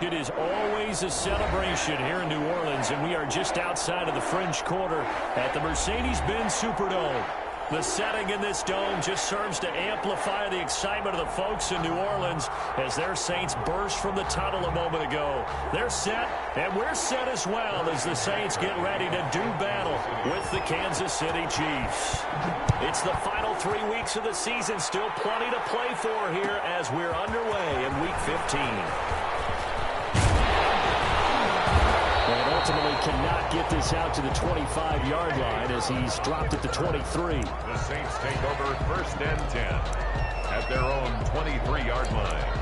It is always a celebration here in New Orleans, and we are just outside of the French Quarter at the Mercedes-Benz Superdome. The setting in this dome just serves to amplify the excitement of the folks in New Orleans as their Saints burst from the tunnel a moment ago. They're set, and we're set as well as the Saints get ready to do battle with the Kansas City Chiefs. It's the final 3 weeks of the season, still plenty to play for here as we're underway in Week 15. And ultimately cannot get this out to the 25-yard line as he's dropped at the 23. The Saints take over 1st and 10 at their own 23-yard line.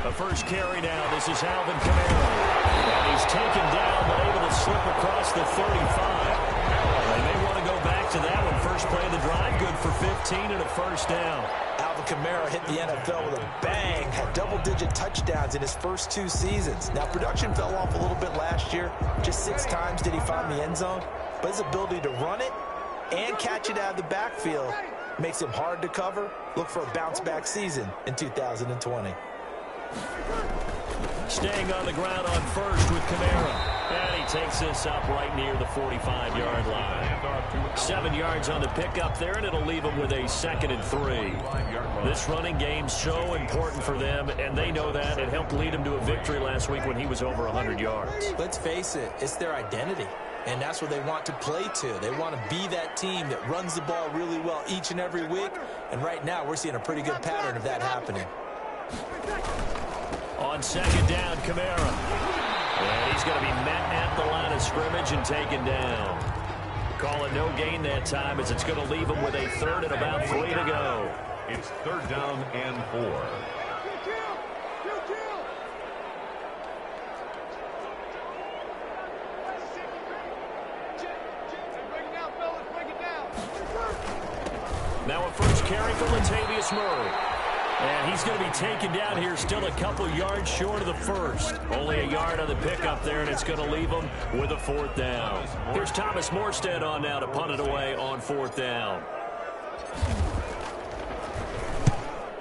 The first carry now, this is Alvin Kamara. And he's taken down, but able to slip across the 35. They may want to go back to that one. First play of the drive, good for 15 and a first down. Alvin Kamara hit the NFL with a bang, had double-digit touchdowns in his first 2 seasons. Now, production fell off a little bit last year. Just 6 times did he find the end zone. But his ability to run it and catch it out of the backfield makes him hard to cover. Look for a bounce-back season in 2020. Staying on the ground on first with Kamara. And he takes this up right near the 45-yard line. 7 yards on the pickup there, and it'll leave him with a 2nd and 3. This running game's so important for them, and they know that. It helped lead him to a victory last week when he was over 100 yards. Let's face it, it's their identity. And that's what they want to play to. They want to be that team that runs the ball really well each and every week. And right now, we're seeing a pretty good pattern of that happening. On 2nd down, Kamara. And he's going to be met at the line of scrimmage and taken down. Call it no gain that time as it's going to leave him with a 3rd and about 3 to go. It's 3rd down and 4. Now a first carry for Latavius Murray. And he's going to be taken down here, still a couple yards short of the first. Only a yard on the pickup there, and it's going to leave him with a 4th down. Here's Thomas Morstead on now to punt it away on 4th down.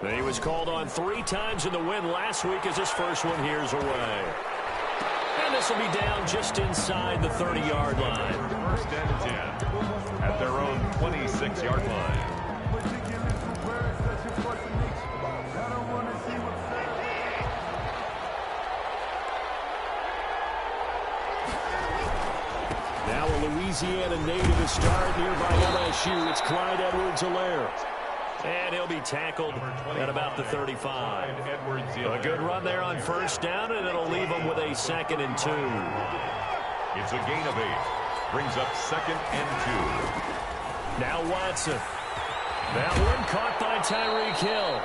He was called on 3 times in the win last week as his first one here's away. And this will be down just inside the 30-yard line. 1st and 10 at their own 26-yard line. Now a Louisiana native is starred nearby LSU. It's Clyde Edwards-Helaire. And he'll be tackled at about the 35. A good run there on 1st down, and it'll leave him with a 2nd and 2. It's a gain of 8. Brings up 2nd and 2. Now Watson. That one caught by Tyreek Hill.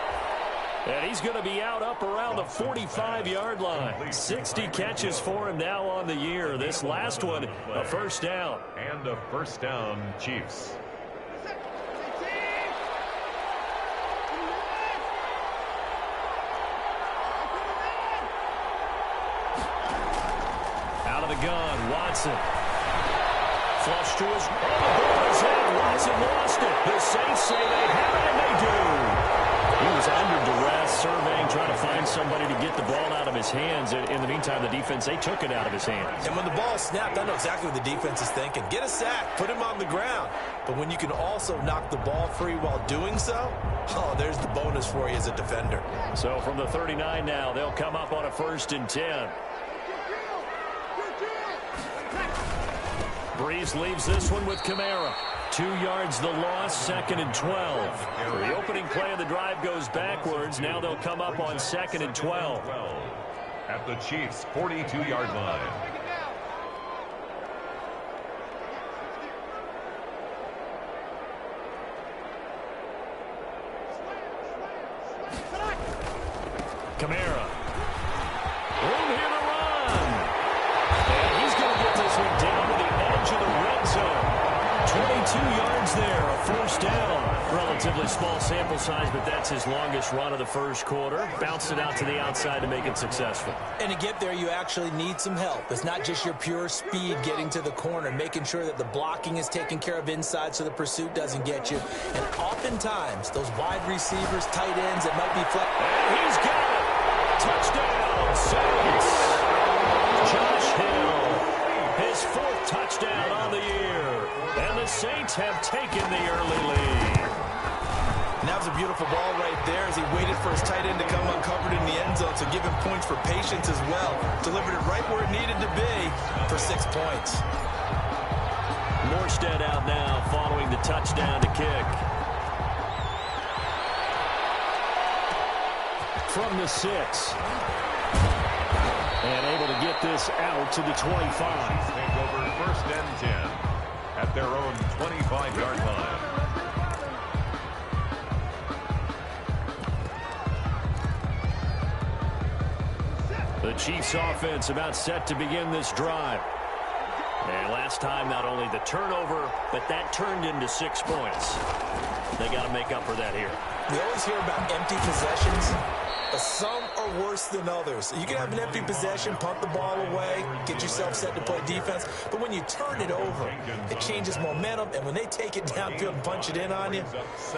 And he's going to be out up around the 45-yard line. 60 catches for him now on the year. This last one, a 1st down. And a 1st down, Chiefs. Out of the gun, Watson. Flush to his head. Watson lost it. The Saints say they have it, and they do. He was under duress, surveying, trying to find somebody to get the ball out of his hands. In the meantime, the defense, they took it out of his hands. And when the ball snapped, I know exactly what the defense is thinking. Get a sack, put him on the ground. But when you can also knock the ball free while doing so, oh, there's the bonus for you as a defender. So from the 39 now, they'll come up on a 1st and 10. Breeze leaves this one with Kamara. 2 yards the loss, 2nd and 12. The opening play of the drive goes backwards. Now they'll come up on 2nd and 12. At the Chiefs' 42-yard line. Kamara. Room here to run. And he's going to get this one down to the edge of the red zone. 22 yards there, a first down. Relatively small sample size, but that's his longest run of the first quarter. Bounced it out to the outside to make it successful. And to get there, you actually need some help. It's not just your pure speed getting to the corner, making sure that the blocking is taken care of inside so the pursuit doesn't get you. And oftentimes, those wide receivers, tight ends, it might be flat. And he's got it. Touchdown, Saints. Josh Hill, his fourth touchdown on the year. And the Saints have taken the early lead. And that was a beautiful ball right there as he waited for his tight end to come uncovered in the end zone, so give him points for patience as well. Delivered it right where it needed to be for 6 points. Morstead out now following the touchdown to kick. From the 6. And able to get this out to the 25. Take over first and 10 at their own 25-yard line. The Chiefs offense about set to begin this drive. And last time, not only the turnover, but that turned into 6 points. They got to make up for that here. We always hear about empty possessions, but some are worse than others. You can have an empty possession, punt the ball away, get yourself set to play defense, but when you turn it over, it changes momentum, and when they take it downfield and punch it in on you,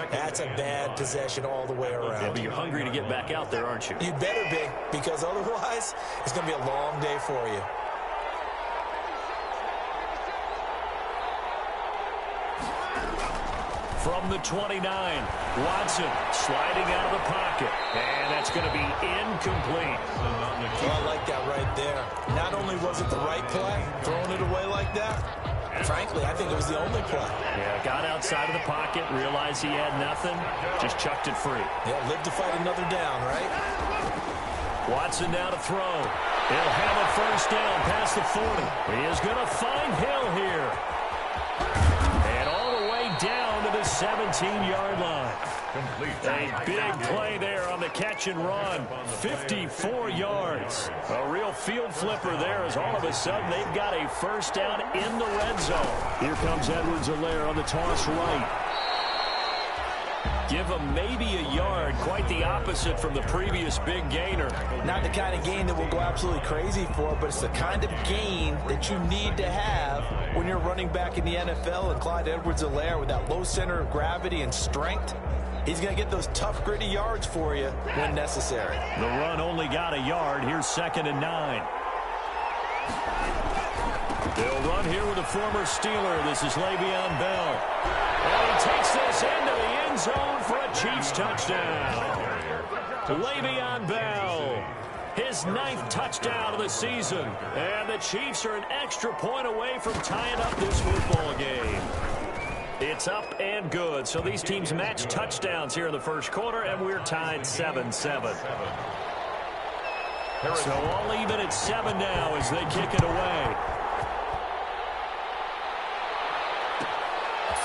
that's a bad possession all the way around. Yeah, but you're hungry to get back out there, aren't you? You better be, because otherwise, it's going to be a long day for you. From the 29, Watson sliding out of the pocket. And that's going to be incomplete. Oh, I like that right there. Not only was it the right play, throwing it away like that, frankly, I think it was the only play. Yeah, got outside of the pocket, realized he had nothing, just chucked it free. Yeah, live to fight another down, right? Watson now to throw. He'll have a first down past the 40. He is going to find Hill here. And all the way down to the 17-yard line. A big play there on the catch and run. 54 yards. A real field flipper there as all of a sudden they've got a first down in the red zone. Here comes Edwards-Helaire on the toss right. Give him maybe a yard, quite the opposite from the previous big gainer. Not the kind of gain that we'll go absolutely crazy for, but it's the kind of gain that you need to have when you're running back in the NFL. And Clyde Edwards-Helaire, with that low center of gravity and strength, he's going to get those tough, gritty yards for you when necessary. The run only got a yard. Here's 2nd and 9. They'll run here with a former Steeler. This is Le'Veon Bell. And he takes this into the end zone for a Chiefs touchdown. Le'Veon Bell, his 9th touchdown of the season. And the Chiefs are an extra point away from tying up this football game. It's up and good. So these teams match touchdowns here in the first quarter, and we're tied 7-7. So all even at 7 now as they kick it away.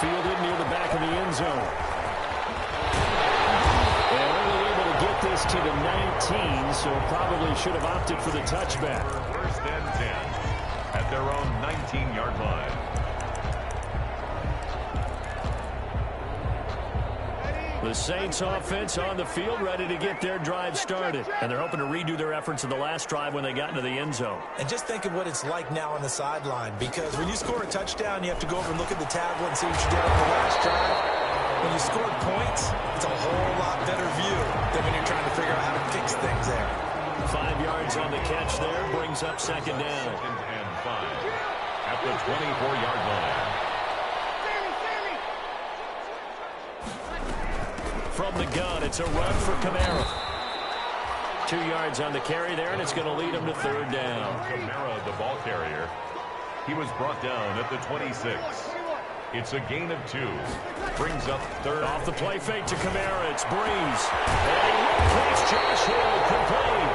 Fielded near the back of the end zone. And only able to get this to the 19, so probably should have opted for the touchback. First and 10 at their own 19-yard line. The Saints offense on the field, ready to get their drive started. And they're hoping to redo their efforts in the last drive when they got into the end zone. And just think of what it's like now on the sideline, because when you score a touchdown, you have to go over and look at the tablet and see what you did on the last drive. When you score points, it's a whole lot better view than when you're trying to figure out how to fix things there. 5 yards on the catch there, brings up 2nd down. 2nd and 5 at the 24-yard line. From the gun, it's a run for Kamara. 2 yards on the carry there, and it's going to lead him to 3rd down. Kamara, the ball carrier. He was brought down at the 26. It's a gain of 2. Brings up 3rd. Off the play fake to Kamara, it's Breeze. And he catch Josh Hill complete.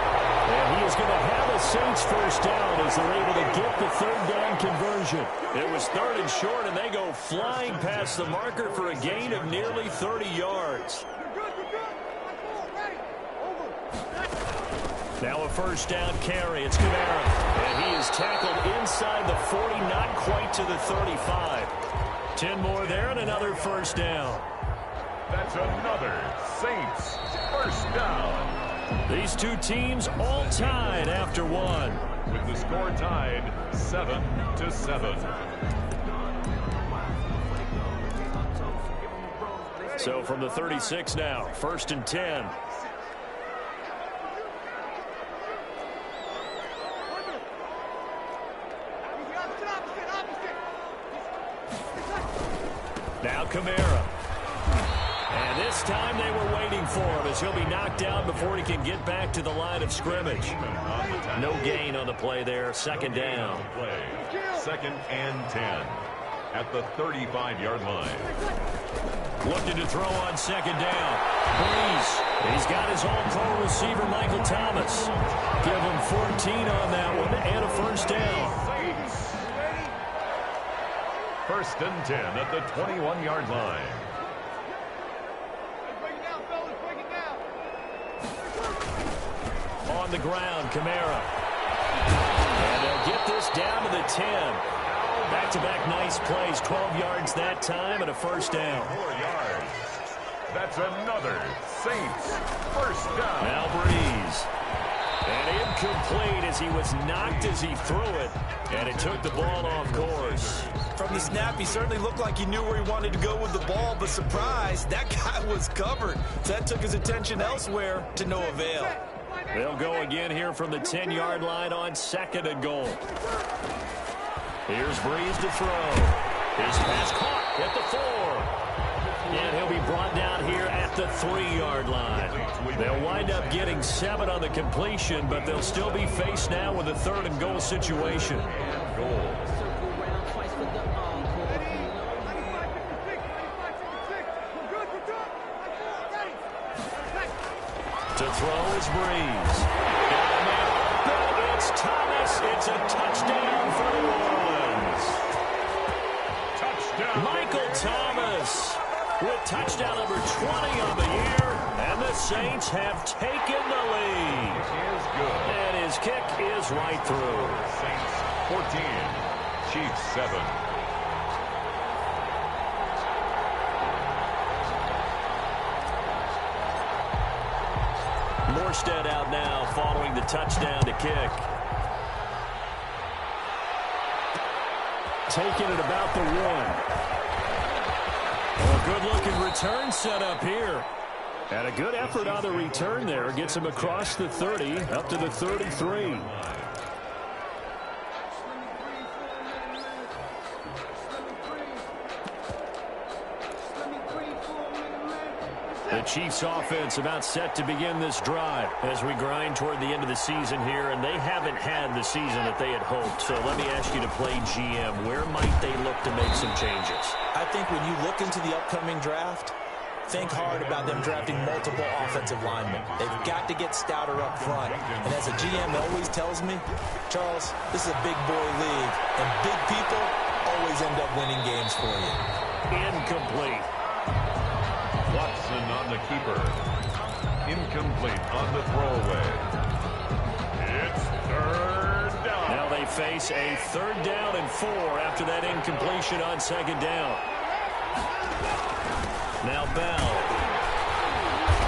And he is going to have a Saints first down as they're able to get the 3rd down conversion. It was 3rd and short, and they go flying past the marker for a gain of nearly 30 yards. Now a first down carry. It's Kamara. And he is tackled inside the 40, not quite to the 35. 10 more there and another first down. That's another Saints first down. These two teams all tied after one. With the score tied 7-7. So from the 36 now, 1st and 10. Now Kamara. And this time they were waiting for him as he'll be knocked down before he can get back to the line of scrimmage. No gain on the play there. 2nd down. 2nd and 10 at the 35-yard line. Looking to throw on 2nd down. Breeze. He's got his all-pro receiver, Michael Thomas. Give him 14 on that one and a first down. 1st and 10 at the 21-yard line. On the ground, Kamara. And they'll get this down to the 10. Back-to-back nice plays, 12 yards that time and a first down. 4 yards. That's another Saints first down. Now Breeze. And incomplete as he was knocked as he threw it. And it took the ball off course. From the snap, he certainly looked like he knew where he wanted to go with the ball, but surprise, that guy was covered. So that took his attention elsewhere to no avail. They'll go again here from the 10-yard line on 2nd and goal. Here's Breeze to throw. His pass caught at the 4. And he'll be brought down here at the 3-yard line. They'll wind up getting 7 on the completion, but they'll still be faced now with a 3rd and goal situation. To throw is Breeze. It's Thomas. It's a touchdown for New Orleans. Touchdown. Michael Thomas with touchdown number 20 on the year. And the Saints have taken the lead. It is good. And his kick is right through. Saints 14, Chiefs 7. Morstead out now following the touchdown to kick. Taking it about the 1. A good-looking return set up here. And a good effort on the return there. Gets him across the 30, up to the 33. The Chiefs offense about set to begin this drive as we grind toward the end of the season here, and they haven't had the season that they had hoped. So let me ask you to play GM. Where might they look to make some changes? I think when you look into the upcoming draft, think hard about them drafting multiple offensive linemen. They've got to get stouter up front. And as a GM always tells me, Charles, this is a big boy league, and big people always end up winning games for you. Incomplete. Watson on the keeper. Incomplete on the throwaway. It's 3rd down. Now they face a 3rd down and 4 after that incompletion on 2nd down. Now Bell.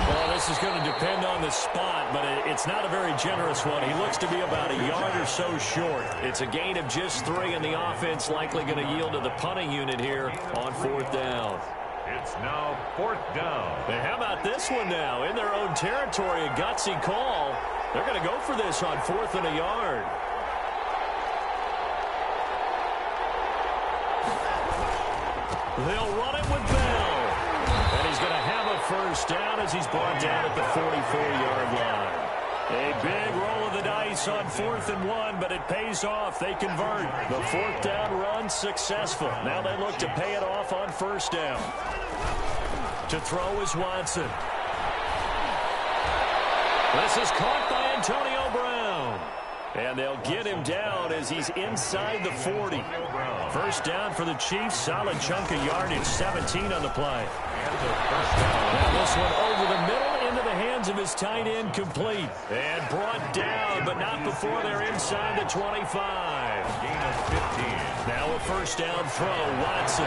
Well, this is going to depend on the spot, but it's not a very generous one. He looks to be about a yard or so short. It's a gain of just 3, and the offense likely going to yield to the punting unit here on 4th down. It's now 4th down. And how about this one now? In their own territory, a gutsy call. They're going to go for this on 4th and a yard. They'll run it with Bell. And he's going to have a first down as he's brought down at the 44-yard line. A big roll of the dice on 4th and 1, but it pays off. They convert. The 4th down run successful. Now they look to pay it off on 1st down. To throw is Watson. This is caught by Antonio Brown. And they'll get him down as he's inside the 40. First down for the Chiefs. Solid chunk of yardage. 17 on the play. Now this one over the middle into the hands of his tight end complete. And brought down, but not before they're inside the 25. Gain of 15. Now a first down throw, Watson.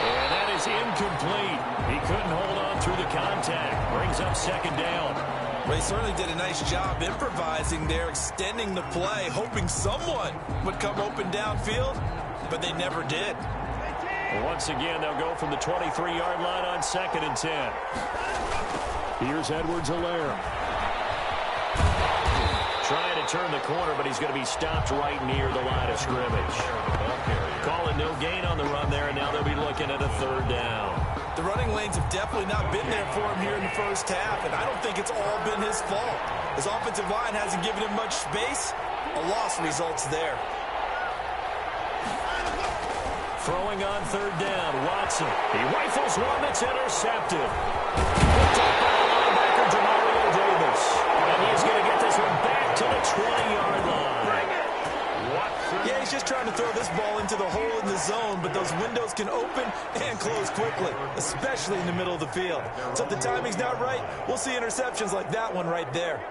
And that is incomplete. He couldn't hold on through the contact. Brings up second down. Well, he certainly did a nice job improvising there, extending the play, hoping someone would come open downfield, but they never did. Once again, they'll go from the 23-yard line on 2nd and 10. Here's Edwards-Helaire. Trying to turn the corner, but he's going to be stopped right near the line of scrimmage. Calling no gain on the run there, and now they'll be looking at a third down. The running lanes have definitely not been there for him here in the first half, and I don't think it's all been his fault. His offensive line hasn't given him much space. A loss results there. Throwing on third down, Watson. He rifles one that's intercepted. Picked up by the linebacker, Jamario Davis. And he's going to get this one back to the 20-yard line. Yeah, he's just trying to throw this ball into the hole in the zone, but those windows can open and close quickly, especially in the middle of the field. So if the timing's not right, we'll see interceptions like that one right there.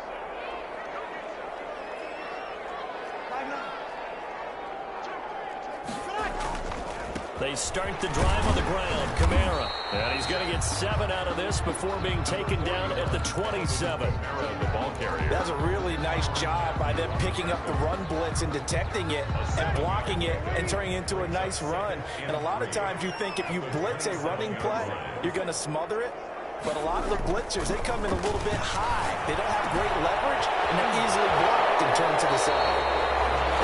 They start the drive on the ground. Kamara. And he's going to get 7 out of this before being taken down at the 27. The ball carrier. That was a really nice job by them picking up the run blitz and detecting it and blocking it and turning it into a nice run. And a lot of times you think if you blitz a running play, you're going to smother it. But a lot of the blitzers, they come in a little bit high. They don't have great leverage, and they're easily blocked and turned to the side.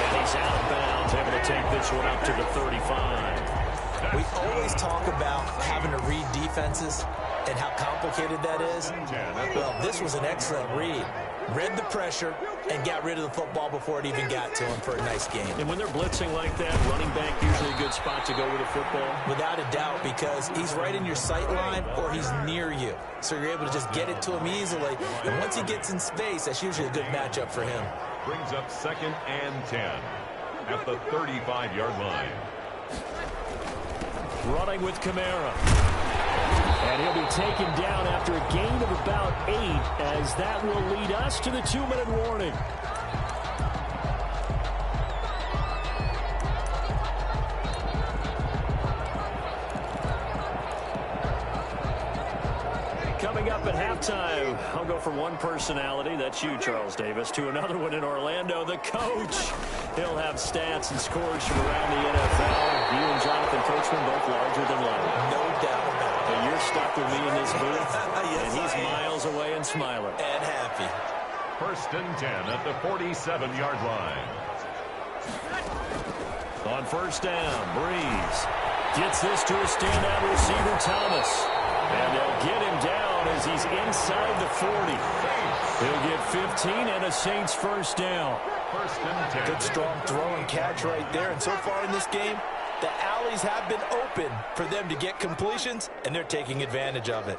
And he's out of bounds, able to take this one up to the 35. We always talk about having to read defenses and how complicated that is. Well, this was an excellent read. Read the pressure and got rid of the football before it even got to him for a nice game. And when they're blitzing like that, running back usually a good spot to go with a football? Without a doubt, because he's right in your sight line or he's near you. So you're able to just get it to him easily. And once he gets in space, that's usually a good matchup for him. Brings up 2nd and 10 at the 35-yard line. Running with Kamara. And he'll be taken down after a gain of about 8, as that will lead us to the 2-minute warning. Coming up at halftime, I'll go from one personality, that's you, Charles Davis, to another one in Orlando, the coach. He'll have stats and scores from around the NFL. You and Jonathan Coachman both larger than life. No doubt about it. And you're stuck with me in this booth, Yes, and he's miles away and smiling. And happy. 1st and 10 at the 47-yard line. On first down, Breeze gets this to a standout receiver, Thomas. And they'll get him down as he's inside the 40. He'll get 15 and a Saints first down. 1st and 10. Good strong throw and catch right there. And so far in this game, the alleys have been open for them to get completions, and they're taking advantage of it.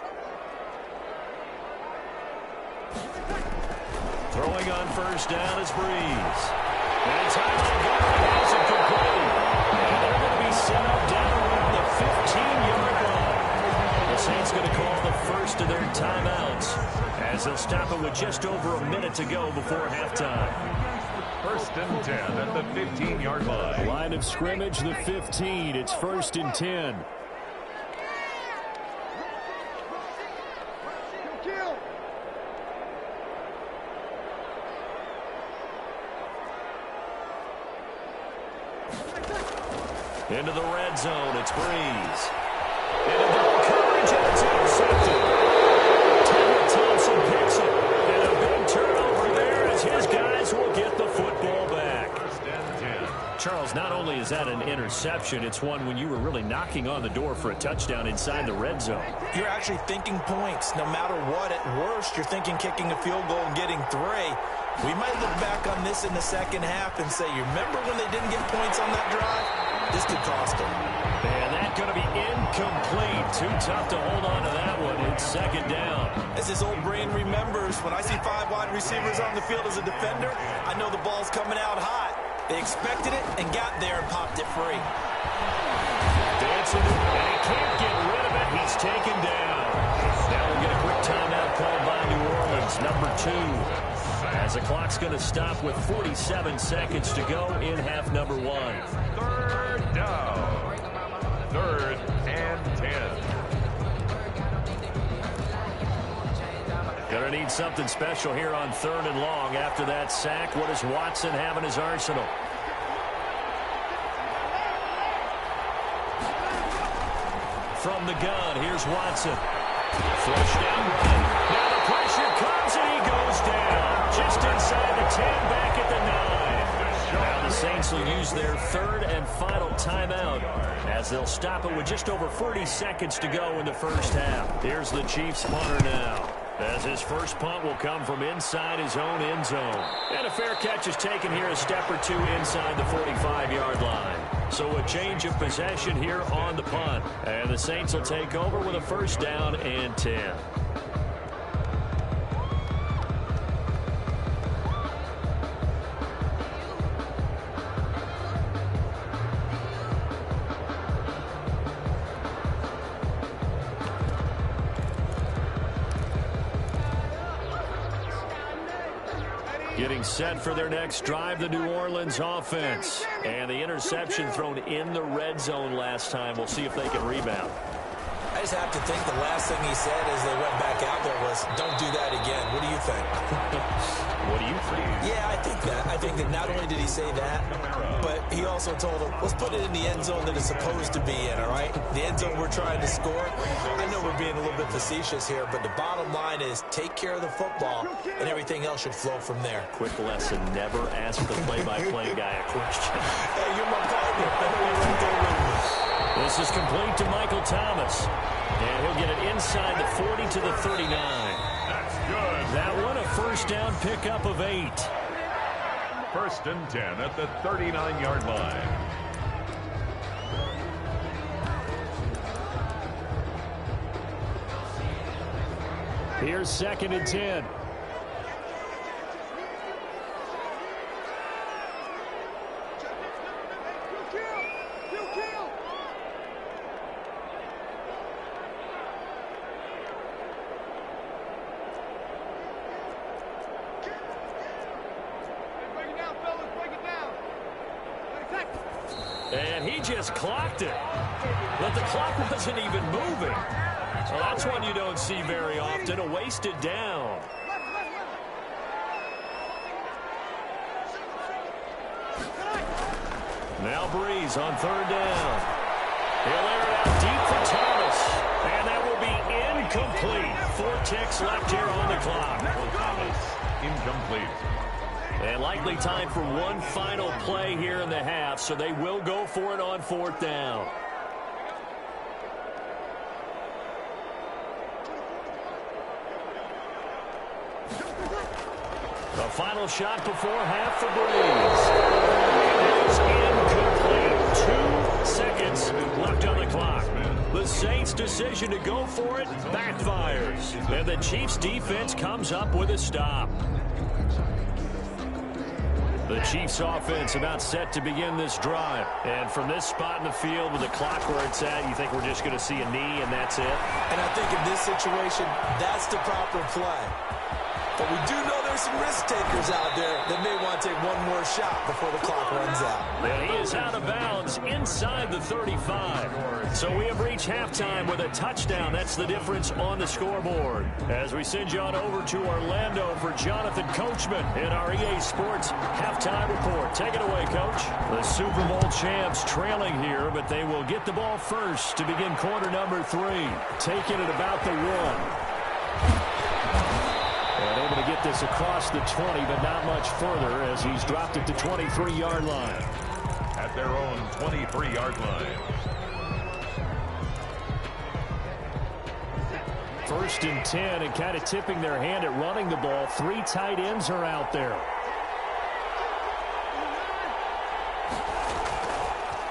Throwing on first down is Breeze. And timeout going has it complete. And they're going to be set up down around the 15-yard line. The Saints going to call the first of their timeouts as they'll stop it with just over a minute to go before halftime. 1st and 10 at the 15-yard line. Line of scrimmage, the 15. It's 1st and 10. Into the red zone, it's Breeze. Into double coverage, and it's intercepted. Taylor Thompson picks it. And a big turnover there as his guys will get the football back. 1st and 10. Charles, not only is that an interception, it's one when you were really knocking on the door for a touchdown inside the red zone. You're actually thinking points. No matter what, at worst, you're thinking kicking a field goal and getting 3. We might look back on this in the second half and say, you remember when they didn't get points on that drive? This could cost them. And that's going to be incomplete. Too tough to hold on to that one. It's 2nd down. As his old brain remembers, when I see 5 wide receivers on the field as a defender, I know the ball's coming out hot. They expected it and got there and popped it free. Dancing, and he can't get rid of it. He It's taken down. Now we'll get a quick timeout called by New Orleans, number 2. As the clock's going to stop with 47 seconds to go in half number 1. Third down. 3rd and 10. Going to need something special here on 3rd and long. After that sack, what does Watson have in his arsenal? From the gun, here's Watson. Flush down run. Now the pressure comes and he goes down. Just inside the 10, back at the 9. Now the Saints will use their 3rd and final timeout as they'll stop it with just over 40 seconds to go in the first half. Here's the Chiefs punter now, as his first punt will come from inside his own end zone. And a fair catch is taken here, a step or 2 inside the 45-yard line. So a change of possession here on the punt. And the Saints will take over with a 1st down and 10. Getting set for their next drive, the New Orleans offense. And the interception thrown in the red zone last time. We'll see if they can rebound. I just have to think the last thing he said as they went back out there was, don't do that again. What do you think? What do you think? Yeah, I think that. I think that not only did he say that, but he also told him, let's put it in the end zone that it's supposed to be in, all right? The end zone we're trying to score. I know we're being a little bit facetious here, but the bottom line is take care of the football, and everything else should flow from there. Quick lesson, never ask the play-by-play guy a question. Hey, you're my partner. You're right there with me. This is complete to Michael Thomas. And he'll get it inside the 40 to the 39. That's good. That one a 1st down pickup of 8. 1st and 10 at the 39-yard line. Here's 2nd and 10. And he just clocked it. But the clock wasn't even moving. Well, that's one you don't see very often, a wasted down. Now Breeze on 3rd down. He'll air it out deep for Thomas. And that will be incomplete. 4 ticks left here on the clock. Incomplete. And likely time for one final play here in the half, so they will go for it on 4th down. The final shot before half for Breeze. It is incomplete. 2 seconds left on the clock. The Saints' decision to go for it backfires. And the Chiefs' defense comes up with a stop. The Chiefs offense about set to begin this drive. And from this spot in the field with the clock where it's at, you think we're just going to see a knee and that's it? And I think in this situation, that's the proper play. But we do know there's some risk takers out there that may want to take one more shot before the clock runs out. And he is out of bounds inside the 35. So we have reached halftime with a touchdown. That's the difference on the scoreboard. As we send you on over to Orlando for Jonathan Coachman in our EA Sports halftime report. Take it away, Coach. The Super Bowl champs trailing here, but they will get the ball first to begin quarter number 3. Taking it about the 1. And able to get this across the 20, but not much further as he's dropped it to 23-yard line. At their own 23-yard line. 1st and 10, and kind of tipping their hand at running the ball. 3 tight ends are out there.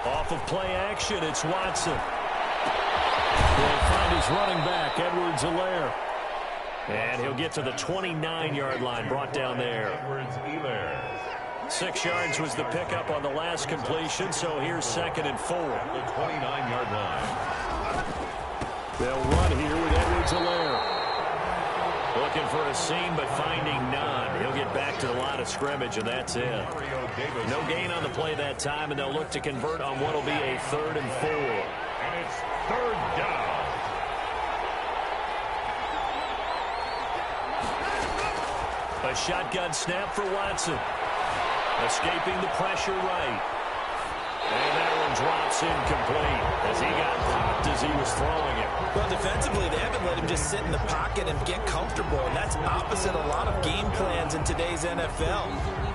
Off of play action, it's Watson. He'll find his running back, Edwards-Helaire. And he'll get to the 29-yard line, brought down there. Edwards-Helaire. 6 yards was the pickup on the last completion, so here's 2nd and 4. The 29-yard line. They'll run here with Edwards-Helaire. Looking for a seam, but finding none. He'll get back to the line of scrimmage, and that's it. No gain on the play that time, and they'll look to convert on what will be a 3rd and 4. And it's 3rd down. A shotgun snap for Watson. Escaping the pressure right. And that one drops incomplete as he got popped as he was throwing it. Well, defensively, they haven't let him just sit in the pocket and get comfortable, and that's opposite a lot of game plans in today's NFL.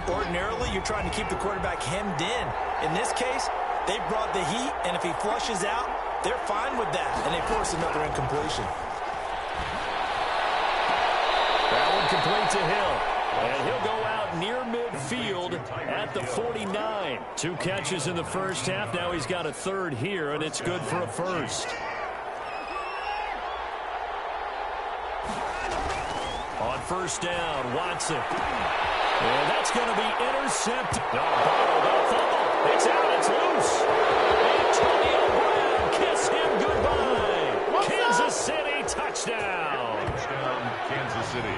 Ordinarily, you're trying to keep the quarterback hemmed in. In this case, they brought the heat, and if he flushes out, they're fine with that, and they force another incompletion. That one complete to Hill. And he'll go out near midfield at the 49. 2 catches in the first half. Now he's got a 3rd here, and it's good for a 1st. On 1st down, Watson. And that's going to be intercepted. Fumble. It's out. It's loose. Antonio Brown, kiss him goodbye. Kansas City touchdown. Touchdown, Kansas City.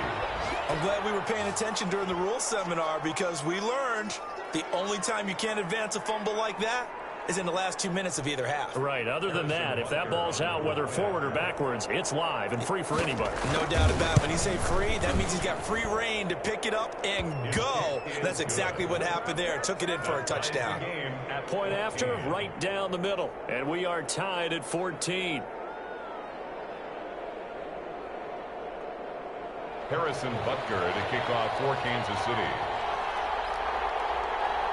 I'm glad we were paying attention during the rules seminar because we learned the only time you can't advance a fumble like that is in the last 2 minutes of either half. Right. Other than that, if that ball's out, whether forward or backwards, it's live and free for anybody. No doubt about it. When you say free, that means he's got free reign to pick it up and go. That's exactly what happened there. Took it in for a touchdown. Point after, right down the middle. And we are tied at 14. Harrison Butker to kick off for Kansas City.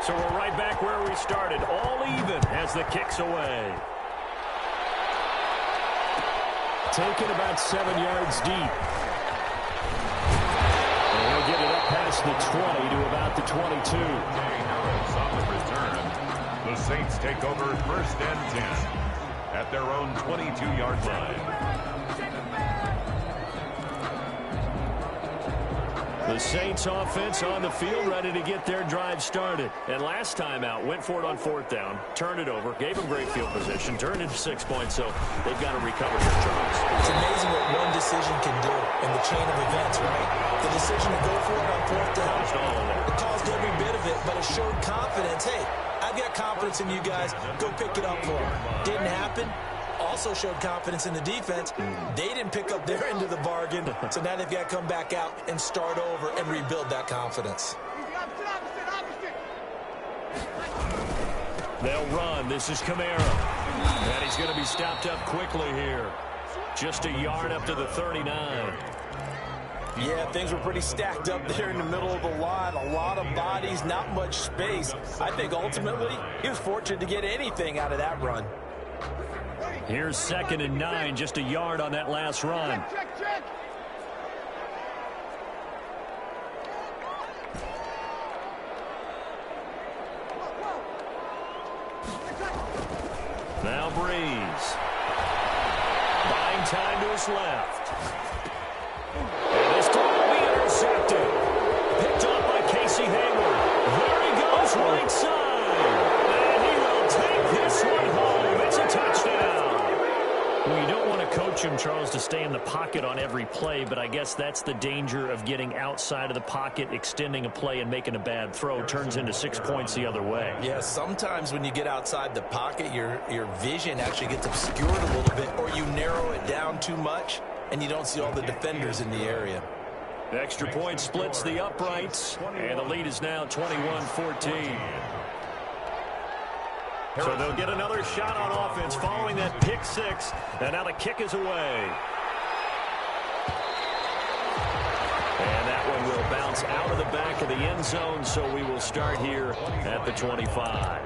So we're right back where we started, all even as the kick's away. Taken about 7 yards deep. And he'll get it up past the 20 to about the 22. On the return, the Saints take over 1st and 10 at their own 22-yard line. The Saints offense on the field, ready to get their drive started. And last time out, went for it on 4th down, turned it over, gave them great field position, turned into 6 points, so they've got to recover their drives. It's amazing what one decision can do in the chain of events, right? The decision to go for it on 4th down, it caused every bit of it, but it showed confidence. Hey, I've got confidence in you guys. Go pick it up for them. Didn't happen. Also showed confidence in the defense. They didn't pick up their end of the bargain, so now they've got to come back out and start over and rebuild that confidence. They'll run. This is Kamara. And he's going to be stopped up quickly here. Just a yard up to the 39. Yeah, things were pretty stacked up there in the middle of the line. A lot of bodies, not much space. I think ultimately he was fortunate to get anything out of that run. Here's 2nd and 9, just a yard on that last run. Check. Now Breeze. Buying time to his left. And this time will be intercepted. Picked up by Casey Hayward. There he goes, right side. And he will take this one home. It's a touchdown. Well, you don't want to coach him, Charles, to stay in the pocket on every play, but I guess that's the danger of getting outside of the pocket, extending a play, and making a bad throw. Turns into 6 points the other way. Yeah, sometimes when you get outside the pocket, your vision actually gets obscured a little bit, or you narrow it down too much, and you don't see all the defenders in the area. The extra point splits the uprights, and the lead is now 21-14. So they'll get another shot on offense following that pick 6, and now the kick is away. And that one will bounce out of the back of the end zone, so we will start here at the 25.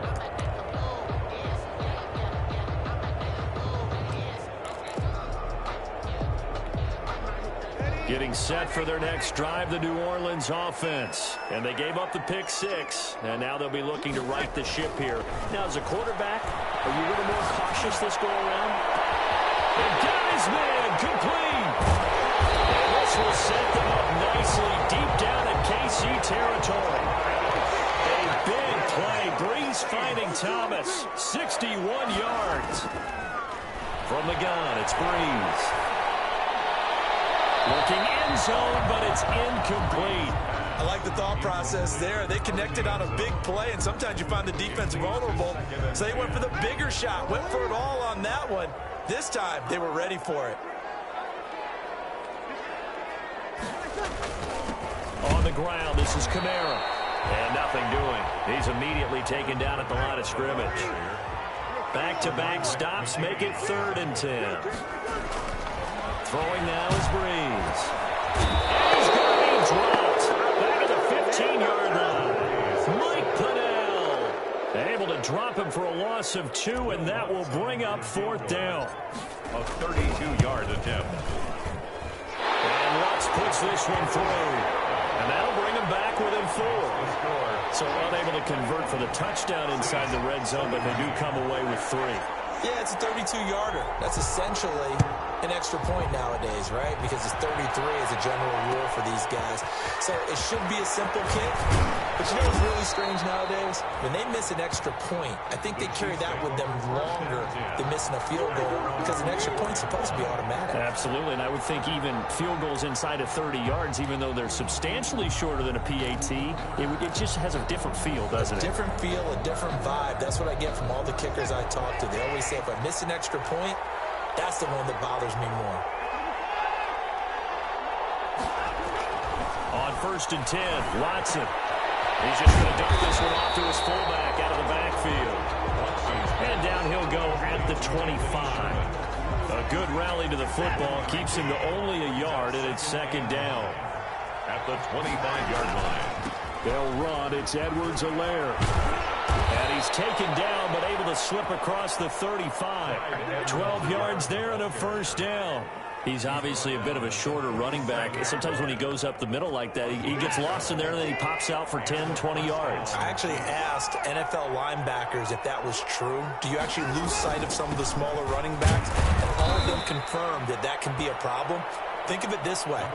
Getting set for their next drive, the New Orleans offense. And they gave up the pick 6, and now they'll be looking to right the ship here. Now, as a quarterback, are you a little more cautious this go around? And got his man complete. And this will set them up nicely deep down in KC territory. A big play. Breeze finding Thomas. 61 yards. From the gun, it's Breeze. Looking end zone, but it's incomplete. I like the thought process there. They connected on a big play, and sometimes you find the defense vulnerable. So they went for the bigger shot, went for it all on that one. This time, they were ready for it. On the ground, this is Kamara. And nothing doing. He's immediately taken down at the line of scrimmage. Back-to-back stops make it 3rd and 10. Throwing now is Breeze. And he's going to be dropped. Back at the 15-yard line. Mike Pennell. Able to drop him for a loss of 2, and that will bring up 4th down. A 32-yard attempt. And Lutz puts this one through. And that'll bring him back within 4. So unable to convert for the touchdown inside the red zone, but they do come away with 3. Yeah, it's a 32-yarder. That's essentially an extra point nowadays, right? Because it's 33 as a general rule for these guys. So it should be a simple kick. But you know what's really strange nowadays? When they miss an extra point, I think they carry that with them longer than missing a field goal because an extra point's supposed to be automatic. Absolutely, and I would think even field goals inside of 30 yards, even though they're substantially shorter than a PAT, it just has a different feel, doesn't it? A different feel, a different vibe. That's what I get from all the kickers I talk to. They always say, if I miss an extra point, that's the one that bothers me more. On 1st and 10, Watson. He's just going to dunk this one off to his fullback out of the backfield. And down he'll go at the 25. A good rally to the football keeps him to only a yard, and it's 2nd down. At the 25-yard line. They'll run. It's Edwards-Helaire. And he's taken down, but able to slip across the 35. 12 yards there and a 1st down. He's obviously a bit of a shorter running back. Sometimes when he goes up the middle like that, he gets lost in there, and then he pops out for 10, 20 yards. I actually asked NFL linebackers if that was true. Do you actually lose sight of some of the smaller running backs? And all of them confirmed that that can be a problem. Think of it this way.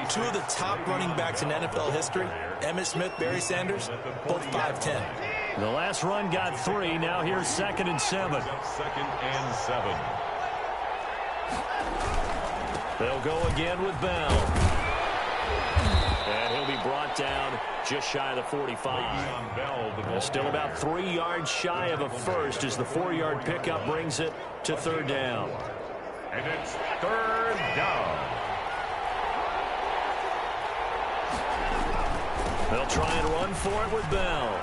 2 of the top running backs in NFL history, Emmitt Smith, Barry Sanders, both 5'10". The last run got 3. Now here's 2nd and 7. 2nd and 7. They'll go again with Bell. And he'll be brought down just shy of the 45. Still about 3 yards shy of a first as the 4-yard pickup brings it to 3rd down. And it's 3rd down. They'll try and run for it with Bell.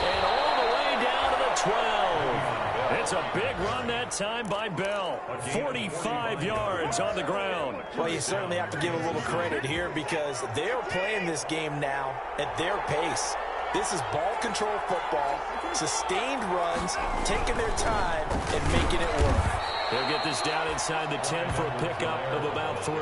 And all the way down to the 12. It's a big run that time by Bell. 45 yards on the ground. Well, you certainly have to give a little credit here because they're playing this game now at their pace. This is ball control football, sustained runs, taking their time and making it work. They'll get this down inside the 10 for a pickup of about 3.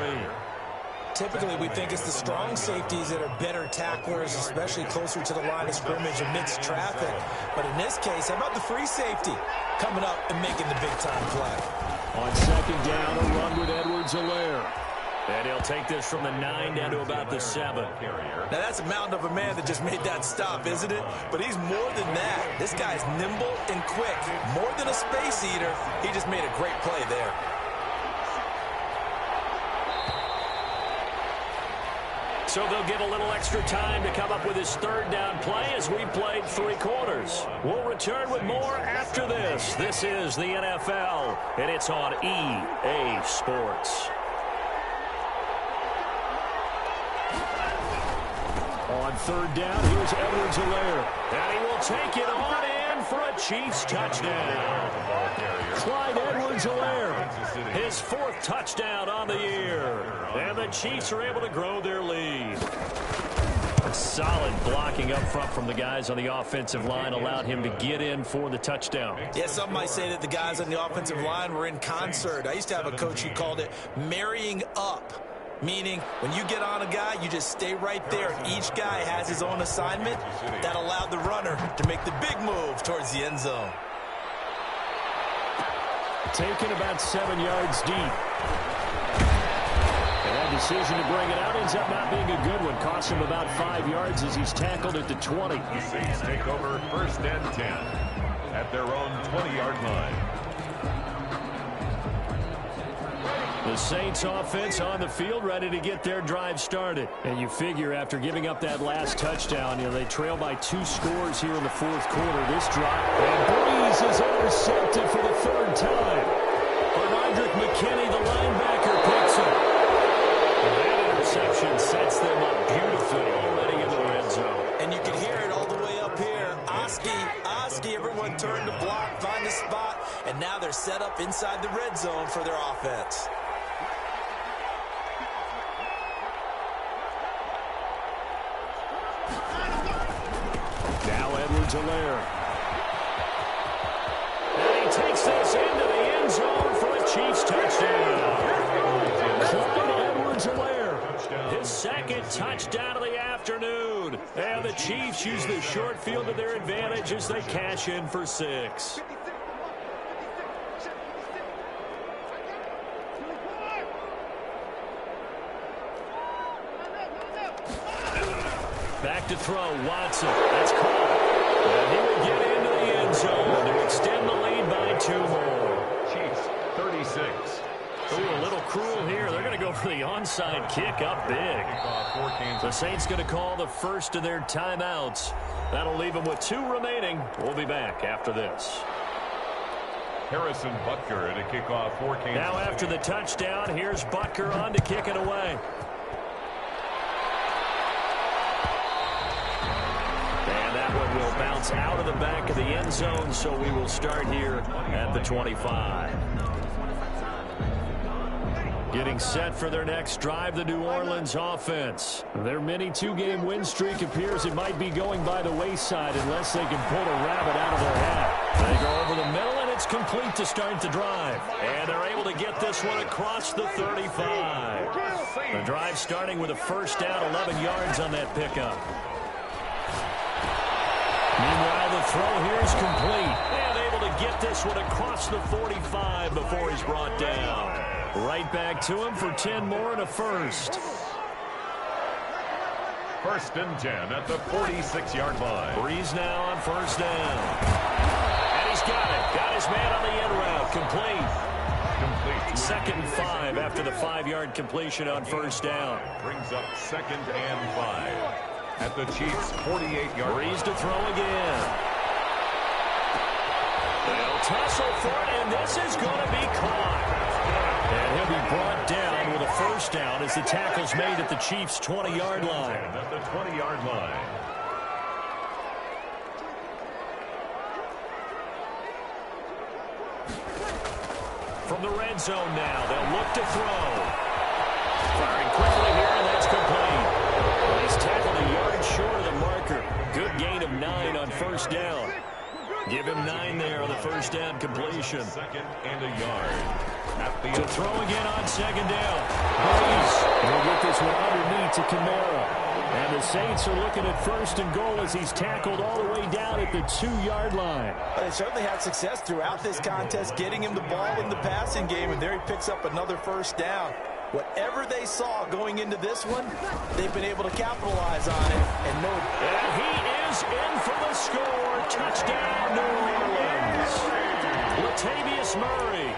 Typically, we think it's the strong safeties that are better tacklers, especially closer to the line of scrimmage amidst traffic. But in this case, how about the free safety coming up and making the big-time play? On 2nd down, a run with Edwards-Helaire. And he'll take this from the 9 down to about the 7. Now, that's a mountain of a man that just made that stop, isn't it? But he's more than that. This guy's nimble and quick. More than a space eater, he just made a great play there. So they'll get a little extra time to come up with his 3rd down play as we played 3 quarters. We'll return with more after this. This is the NFL, and it's on EA Sports. On 3rd down, here's Edwards-Helaire. And he will take it on in for a Chiefs touchdown. Clyde Edwards-Helaire, his 4th touchdown on the year. And the Chiefs are able to grow their lead. Solid blocking up front from the guys on the offensive line allowed him to get in for the touchdown. Yeah, some might say that the guys on the offensive line were in concert. I used to have a coach who called it marrying up. Meaning, when you get on a guy, you just stay right there. Each guy has his own assignment. That allowed the runner to make the big move towards the end zone. Taken about 7 yards deep. And that decision to bring it out ends up not being a good one. Costs him about 5 yards as he's tackled at the 20. The Saints take over 1st and 10 at their own 20-yard line. The Saints offense on the field, ready to get their drive started. And you figure after giving up that last touchdown, they trail by 2 scores here in the 4th quarter. This drive, and Breeze is intercepted for the 3rd time. Bernardrick McKinney, the linebacker, picks it. And that interception sets them up beautifully already in the red zone. And you can hear it all the way up here. Oski, everyone turned to block, find the spot, and now they're set up inside the red zone for their offense. Now Edwards-Helaire. And he takes this into the end zone for a Chiefs touchdown. Clyde Edwards-Helaire, his 2nd touchdown of the afternoon. And the Chiefs use the short field to their advantage as they cash in for 6. Back to throw, Watson. That's caught. And he will get into the end zone to extend the lead by 2 more. Chiefs 36. Ooh, a little cruel here. They're going to go for the onside kick up big. The Saints going to call the first of their timeouts. That'll leave them with 2 remaining. We'll be back after this. Harrison Butker to kick off for Kansas. Now after the touchdown, here's Butker on to kick it away. And that one will bounce out of the back of the end zone, so we will start here at the 25. Getting set for their next drive, the New Orleans offense. Their mini 2-game win streak appears it might be going by the wayside unless they can pull a rabbit out of their hat. They go over the middle, and it's complete to start the drive. And they're able to get this one across the 35. The drive starting with a 1st down, 11 yards on that pickup. Meanwhile, the throw here is complete. And able to get this one across the 45 before he's brought down. Right back to him for 10 more and a 1st. 1st and 10 at the 46-yard line. Breeze now on 1st down. And he's got it. Got his man on the end route. Complete. 2nd and 5 after the 5-yard completion on 1st down. Brings up 2nd and 5 at the Chiefs' 48-yard line. Breeze to throw again. They'll tussle for it, and this is going to be caught. And he'll be brought down with a 1st down as the tackle's made at the Chiefs' 20-yard line. At the 20-yard line. From the red zone now, they'll look to throw. Firing quickly here, and that's complete. Well, he's tackled a yard short of the marker. Good gain of 9 on 1st down. Give him 9 there on the 1st down completion. 2nd and a yard. To throw again on 2nd down. Breeze will get this one underneath to Kamara. And the Saints are looking at 1st and goal as he's tackled all the way down at the 2-yard line. Well, they certainly had success throughout this contest, getting him the ball in the passing game, and there he picks up another 1st down. Whatever they saw going into this one, they've been able to capitalize on it. And he is in for the score. Touchdown, New Orleans. Latavius Murray,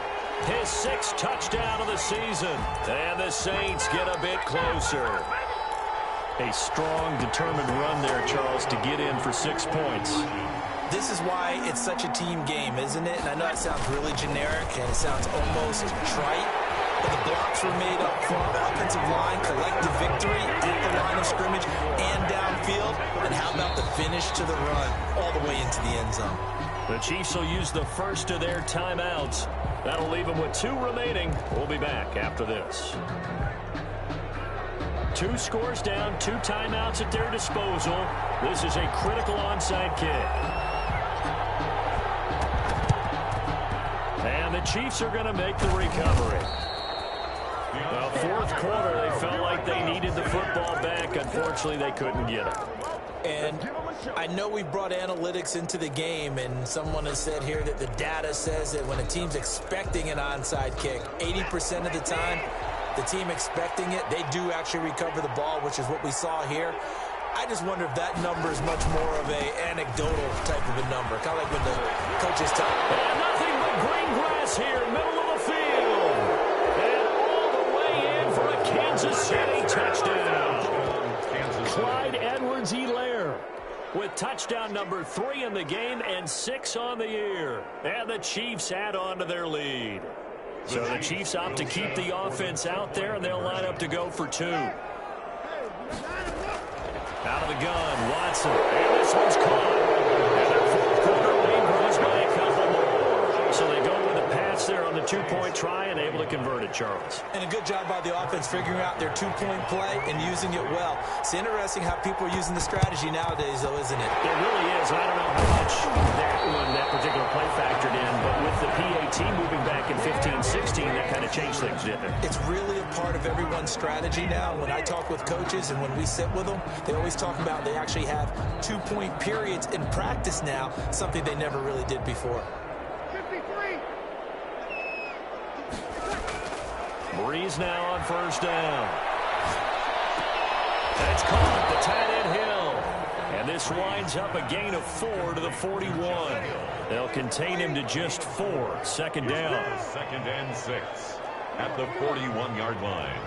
his 6th touchdown of the season. And the Saints get a bit closer. A strong, determined run there, Charles, to get in for 6 points. This is why it's such a team game, isn't it? And I know it sounds really generic and it sounds almost trite, but the blocks were made up front, offensive line, collective victory at the line of scrimmage and downfield. And how about the finish to the run all the way into the end zone? The Chiefs will use the first of their timeouts. That'll leave them with 2 remaining. We'll be back after this. 2 scores down, 2 timeouts at their disposal. This is a critical onside kick. And the Chiefs are going to make the recovery. Well, 4th quarter, they felt like they needed the football back. Unfortunately, they couldn't get it. And I know we brought analytics into the game, and someone has said here that the data says that when a team's expecting an onside kick, 80% of the time, the team expecting it, they do actually recover the ball, which is what we saw here. I just wonder if that number is much more of a anecdotal type of a number, kind of like when the coaches talk. And nothing but green grass here, middle of the field. And all the way in for a Kansas City touchdown. Clyde Edwards-Helaire with touchdown number 3 in the game and 6 on the year. And the Chiefs add on to their lead. So the Chiefs opt to keep the offense out there, and they'll line up to go for 2. Out of the gun, Watson. And this one's caught. And their fourth quarter lead grows by a couple more. So they go with a pass there on the 2-point try and able to convert it, Charles. And a good job by the offense figuring out their 2-point play and using it well. It's interesting how people are using the strategy nowadays, though, isn't it? It really is. I don't know how much that particular play factored in, but with the PAT moving back in 15-16, that kind of changed things, didn't it? It's really a part of everyone's strategy now. When I talk with coaches and when we sit with them, they always talk about they actually have 2-point periods in practice now, something they never really did before. Breeze now on first down. That's caught, the tight end Hill. And this winds up a gain of 4 to the 41. They'll contain him to just 4. Second down. 2nd and 6 at the 41-yard line.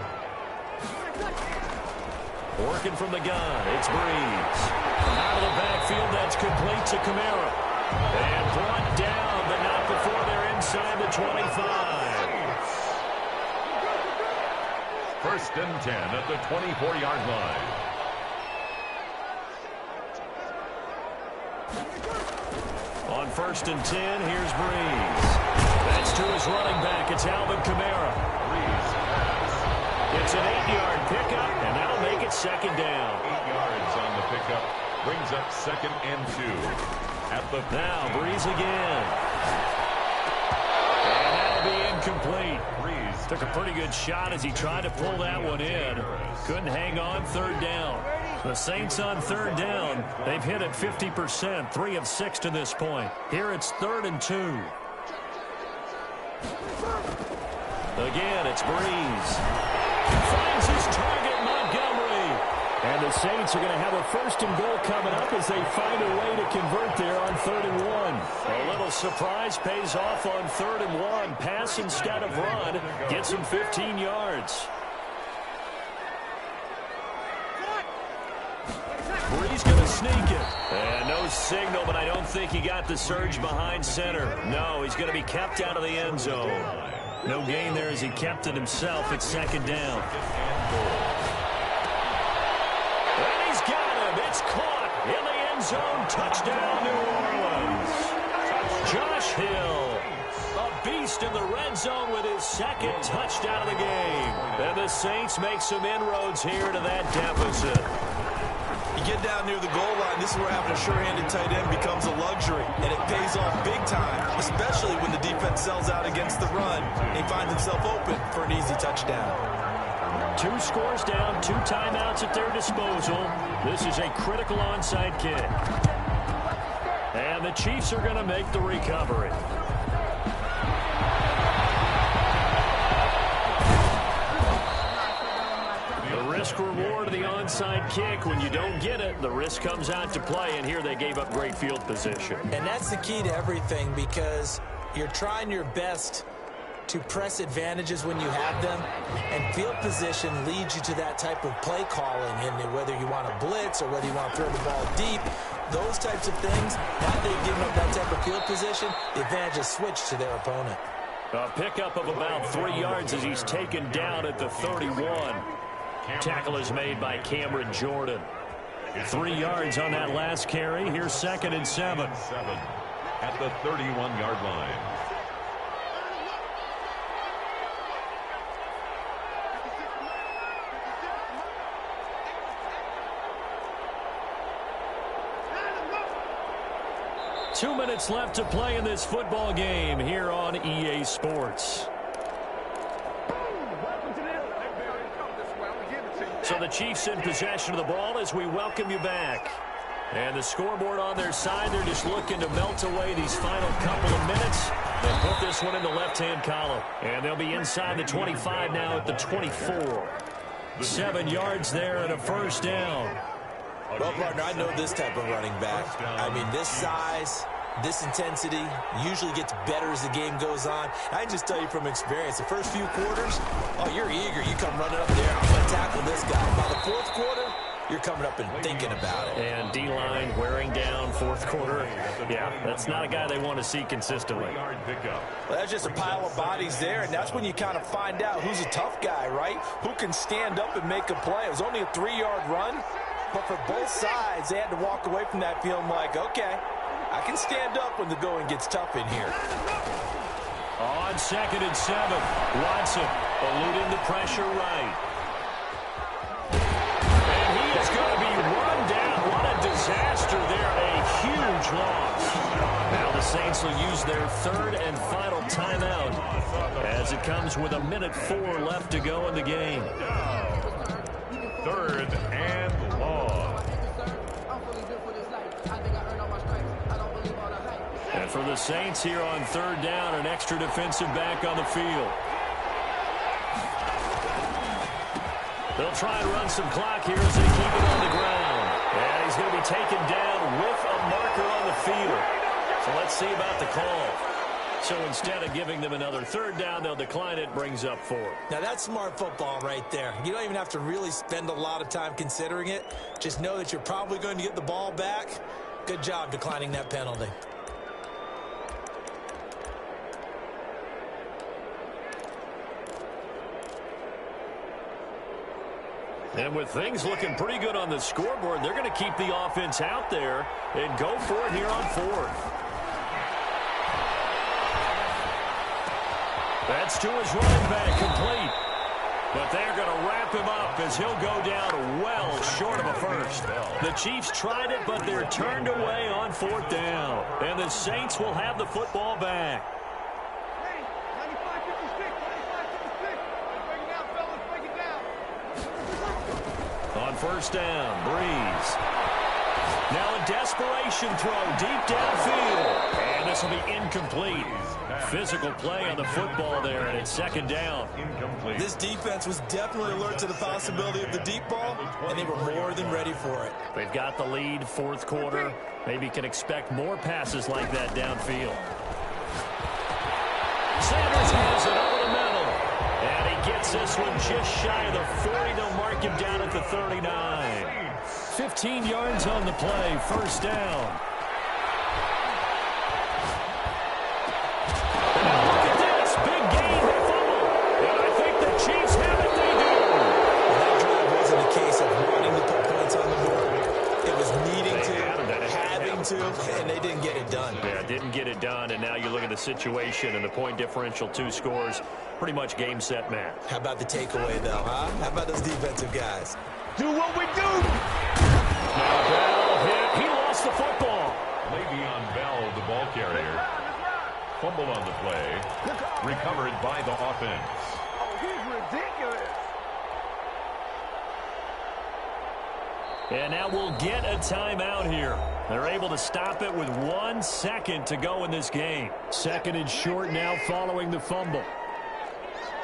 Working from the gun, it's Breeze. Out of the backfield, that's complete to Kamara. And brought down, but not before they're inside the 25. 1st and 10 at the 24-yard line. On 1st and 10, here's Breeze. That's to his running back. It's Alvin Kamara. Breeze pass. It's an 8-yard pickup, and that'll make it second down. 8 yards on the pickup. Brings up 2nd and 2. At the now, Breeze again. And that'll be incomplete. Breeze took a pretty good shot as he tried to pull that one in. Couldn't hang on. 3rd down. The Saints on 3rd down. They've hit it 50%, 3 of 6 to this point. Here it's 3rd and 2. Again, it's Breeze. Finds his target, Montgomery. And the Saints are going to have a 1st and goal coming up as they find a way to convert there on 3rd and 1. A little surprise pays off on 3rd and 1. Pass instead of run. Gets him 15 yards. Breeze going to sneak it. And no signal, but I don't think he got the surge behind center. No, he's going to be kept out of the end zone. No gain there as he kept it himself. It's 2nd down. And he's got him. It's caught in the end zone. Touchdown, New Orleans. Josh Hill, a beast in the red zone with his 2nd touchdown of the game. And the Saints make some inroads here to that deficit. You get down near the goal line, this is where having a sure-handed tight end becomes a luxury, and it pays off big time, especially when the defense sells out against the run, and he finds himself open for an easy touchdown. 2 scores down, 2 timeouts at their disposal. This is a critical onside kick. And the Chiefs are going to make the recovery. Risk-reward of the onside kick. When you don't get it, the risk comes out to play, and here they gave up great field position. And that's the key to everything, because you're trying your best to press advantages when you have them, and field position leads you to that type of play calling, and whether you want to blitz or whether you want to throw the ball deep, those types of things, now they've given up that type of field position, the advantage is switched to their opponent. A pickup of about 3 yards as he's taken down at the 31. Tackle is made by Cameron Jordan. 3 yards on that last carry. Here's 2nd and 7. At the 31-yard line. Two minutes left to play in this football game here on EA Sports. So the Chiefs in possession of the ball as we welcome you back. And the scoreboard on their side, they're just looking to melt away these final couple of minutes. They put this one in the left-hand column. And they'll be inside the 25 now at the 24. 7 yards there and a first down. Well, partner, I know this type of running back. I mean, this size, this intensity usually gets better as the game goes on. I can just tell you from experience, the first few quarters, oh, you're eager. You come running up there. I'm going to tackle this guy. By the fourth quarter, you're coming up and thinking about it. And D-line wearing down fourth quarter. Yeah, that's not a guy they want to see consistently. Well, that's just a pile of bodies there, and that's when you kind of find out who's a tough guy, right? Who can stand up and make a play. It was only a 3-yard run, but for both sides, they had to walk away from that feeling like, okay, I can stand up when the going gets tough in here. On 2nd and 7, Watson eluding the pressure right. It's going to be run down. What a disaster there. A huge loss. Now the Saints will use their 3rd and final timeout as it comes with 1:04 left to go in the game. 3rd and long. And for the Saints here on 3rd down, an extra defensive back on the field. They'll try and run some clock here as they keep it on the ground. And he's going to be taken down with a marker on the field. So let's see about the call. So instead of giving them another 3rd down, they'll decline it, brings up 4. Now that's smart football right there. You don't even have to really spend a lot of time considering it. Just know that you're probably going to get the ball back. Good job declining that penalty. And with things looking pretty good on the scoreboard, they're going to keep the offense out there and go for it here on 4th. That's to his running back, complete. But they're going to wrap him up as he'll go down well short of a first. The Chiefs tried it, but they're turned away on 4th down. And the Saints will have the football back. On 1st down, Breeze. Now a desperation throw deep downfield. And this will be incomplete. Physical play on the football there, and it's 2nd down. Incomplete. This defense was definitely alert to the possibility of the deep ball, and they were more than ready for it. They've got the lead, 4th quarter. Maybe can expect more passes like that downfield. Sanders has it over the middle. And he gets this one just shy of the 40. They'll mark him down at the 39. 15 yards on the play, 1st down. And look at this, big gain, they fumble. And I think the Chiefs have it, they do. Well, that drive wasn't a case of wanting to put points on the board. It was needing to, having to, and they didn't get it done. Yeah, didn't get it done, and now you look at the situation and the point differential, 2 scores. Pretty much game, set, match. How about the takeaway, though, huh? How about those defensive guys? Do what we do. Now Bell hit. He lost the football. Le'Veon Bell, the ball carrier. Fumble on the play. Recovered by the offense. Oh, he's ridiculous. And now we'll get a timeout here. They're able to stop it with 1 second to go in this game. 2nd and short now following the fumble.